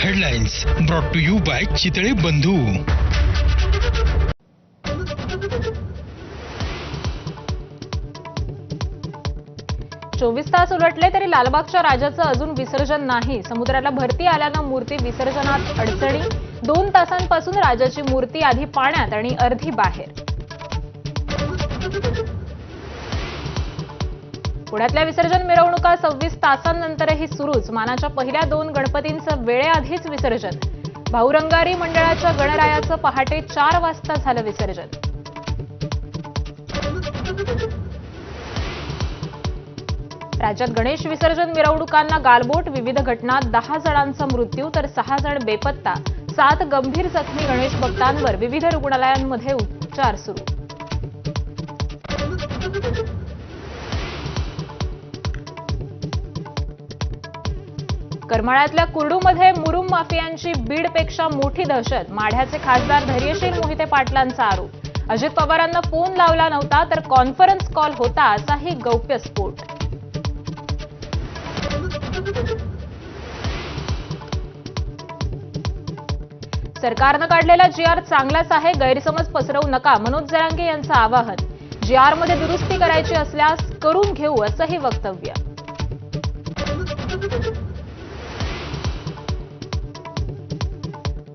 Headlines brought to you by Chitale Bandhu. 24 तास उलटले तरी लालबागच्या राजाचं अजून विसर्जन नाही। समुद्राला भरती आल्यानं मूर्ती विसर्जनात अडचणी। 2 तासांपासून राजाची मूर्ती आधी पाण्यात आणि अर्धी बाहेर। पुण्यातल्या विसर्जन मिरवणुका 26 तासांनंतरही सुरूच। मानाच्या पहिल्या 2 गणपतींचं वेळेआधीच विसर्जन। भाऊरंगारी मंडळाच्या गणरायाचं पहाटे 4 वाजता झालं विसर्जन। राज्यात गणेश विसर्जन मिरवणुकांना गालबोट। विविध घटनात 10 जणांचा मृत्यू तर 6 जण बेपत्ता। 7 गंभीर जखमी गणेश भक्तांवर विविध रुग्णालयांमध्ये उपचार सुरू। करमाळ्यातल्या कुर्डूमध्ये मुरुम माफियांची बीडपेक्षा मोठी दहशत। माढ्याचे खासदार धैर्यशील मोहिते पाटलांचा आरोप। अजित पवारांना फोन लावला नव्हता तर कॉन्फरन्स कॉल होता असाही गौप्यस्फोट। सरकारनं काढलेला जी.आर. चांगलाच आहे, गैरसमज पसरवू नका, मनोज जरांगे यांचं आवाहन। जी.आर.मध्ये दुरुस्ती करायची असल्यास करून घेऊ असंही वक्तव्य।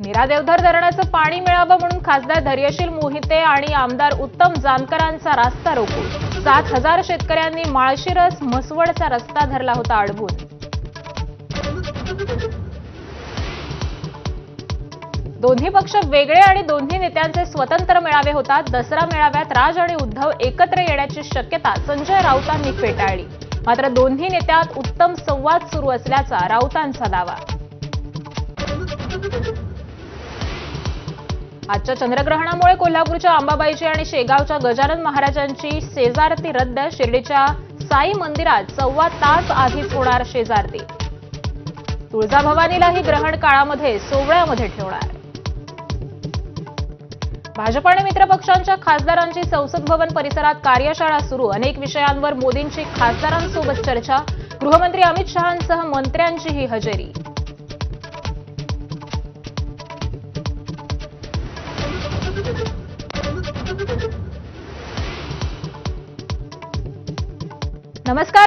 नीरा देवधर धरणाचं पाणी मिळावं म्हणून खासदार धैर्यशील मोहिते आणि आमदार उत्तम जानकरांचा रास्ता रोको। 7,000 शेतकऱ्यांनी माळशिरस म्हसवडचा रस्ता धरला होता अडवून। दोन्ही पक्ष वेगळे आणि दोन्ही नेत्यांचे स्वतंत्र मेळावे होतात। दसरा मेळाव्यात राज आणि उद्धव एकत्र येण्याची शक्यता संजय राऊतांनी फेटाळली। मात्र दोन्ही नेत्यात उत्तम संवाद सुरू असल्याचा राऊतांचा दावा। आजच्या चंद्रग्रहणामुळे कोल्हापूरच्या अंबाबाईची आणि शेगावच्या गजानन महाराजांची शेजारती रद्द। शिर्डीच्या साई मंदिरात 1.25 तास आधीच होणार शेजारती। तुळजाभवानीलाही ग्रहण काळामध्ये सोवळ्यामध्ये ठेवणार। भाजप आणि मित्रपक्षांच्या खासदारांची संसद भवन परिसरात कार्यशाळा सुरू। अनेक विषयांवर मोदींची खासदारांसोबत चर्चा। गृहमंत्री अमित शहांसह मंत्र्यांचीही हजेरी। नमस्कार।